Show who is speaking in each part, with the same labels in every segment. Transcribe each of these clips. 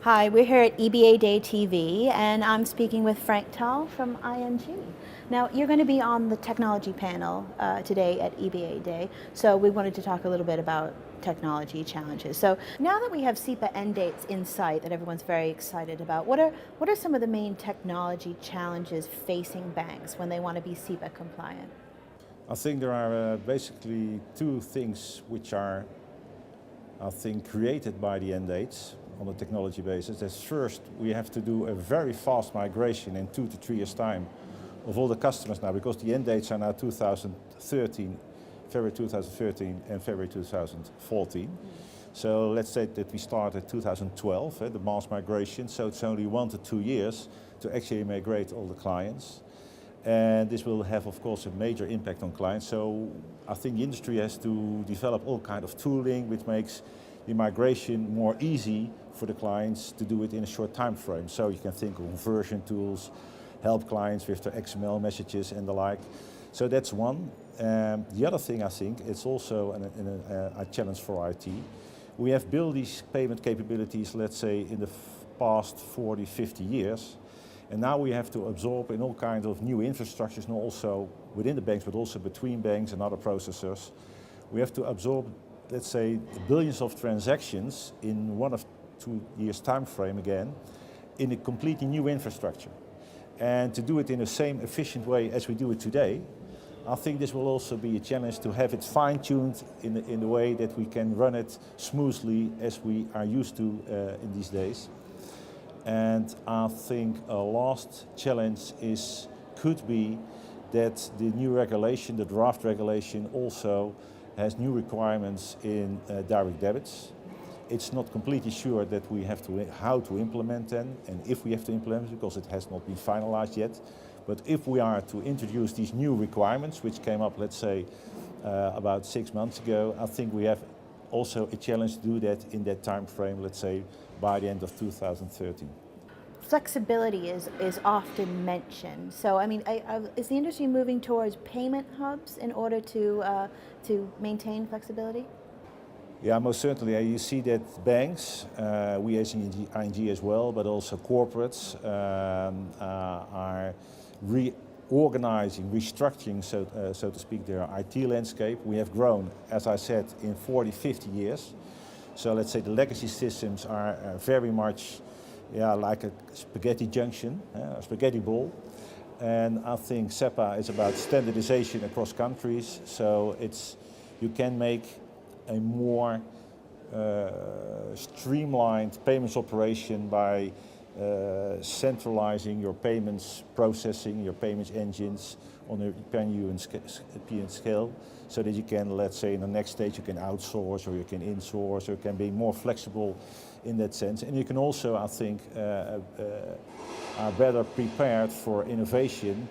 Speaker 1: Hi, we're here at EBA Day TV, and I'm speaking with Frank Tal from ING. Now, you're going to be on the technology panel today at EBA Day, so we wanted to talk a little bit about technology challenges. So now that we have Sepa end dates in sight that everyone's very excited about, what are some of the main technology challenges facing banks when they want to be Sepa compliant?
Speaker 2: I think there are basically two things which are, I think, created by the end dates on a technology basis. That's first, we have to do a very fast migration in 2 to 3 years' time of all the customers now, because the end dates are now 2013, February 2013 and February 2014. So let's say that we started 2012, the mass migration, so it's only 1 to 2 years to actually migrate all the clients. And this will have, of course, a major impact on clients. So I think the industry has to develop all kind of tooling which makes the migration more easy for the clients to do it in a short time frame. So you can think of conversion tools, help clients with their XML messages and the like. So that's one. The other thing, I think, it's also a challenge for IT. We have built these payment capabilities, let's say, in the past 40, 50 years. And now we have to absorb in all kinds of new infrastructures, not also within the banks, but also between banks and other processors. We have to absorb, let's say, billions of transactions in 1 or 2 years time frame again, in a completely new infrastructure. And to do it in the same efficient way as we do it today, I think this will also be a challenge to have it fine-tuned in the way that we can run it smoothly as we are used to in these days. And I think a last challenge could be that the new regulation, the draft regulation, also has new requirements in direct debits. It's not completely sure that we have how to implement them, and if we have to implement it, because it has not been finalized yet. But if we are to introduce these new requirements, which came up, let's say, about 6 months ago, I think we have also a challenge to do that in that time frame, let's say, by the end of 2013.
Speaker 1: Flexibility is often mentioned. So, I mean, is the industry moving towards payment hubs in order to maintain flexibility?
Speaker 2: Yeah, most certainly. You see that banks, we as ING as well, but also corporates are reorganizing, restructuring, so to speak, their IT landscape. We have grown, as I said, in 40, 50 years. So let's say the legacy systems are very much like a spaghetti junction, a spaghetti ball. And I think Sepa is about standardization across countries. So you can make a more streamlined payments operation by centralizing your payments processing, your payments engines on a pan-European scale, so that you can, let's say, in the next stage you can outsource or you can insource or you can be more flexible in that sense. And you can also, I think, are better prepared for innovation,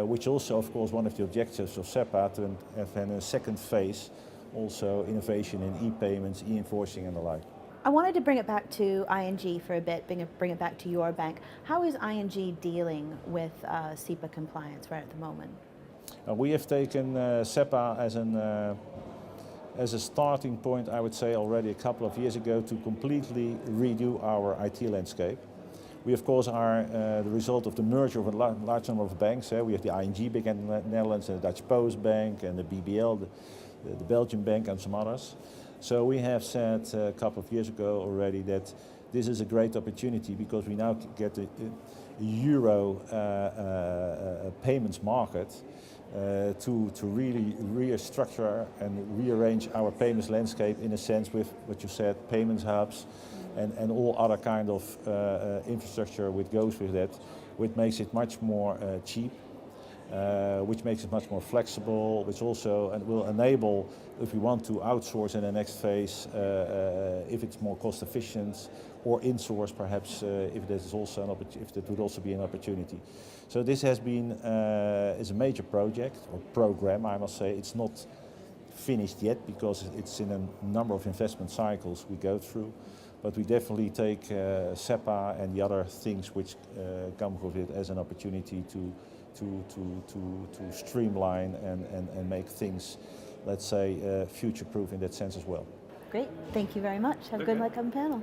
Speaker 2: which also, of course, one of the objectives of Sepa to have in a second phase also innovation in e-payments, e-invoicing and the like.
Speaker 1: I wanted to bring it back to ING for a bit, bring it back to your bank. How is ING dealing with Sepa compliance right at the moment?
Speaker 2: We have taken Sepa as a starting point, I would say, already a couple of years ago to completely redo our IT landscape. We, of course, are the result of the merger of a large number of banks. We have the ING Bank in the Netherlands, and the Dutch Post Bank, and the BBL, the Belgian bank, and some others. So we have said a couple of years ago already that this is a great opportunity because we now get a euro payments market to really restructure and rearrange our payments landscape in a sense with what you said, payments hubs and all other kind of infrastructure which goes with that, which makes it much more cheap. Which makes it much more flexible, which also will enable, if we want to outsource in the next phase, if it's more cost efficient, or insource perhaps, if that would also be an opportunity. So this has been is a major project or program, I must say. It's not finished yet because it's in a number of investment cycles we go through. But we definitely take Sepa and the other things which come with it as an opportunity to streamline and make things, let's say, future-proof in that sense as well.
Speaker 1: Great, thank you very much. Have good luck on the panel.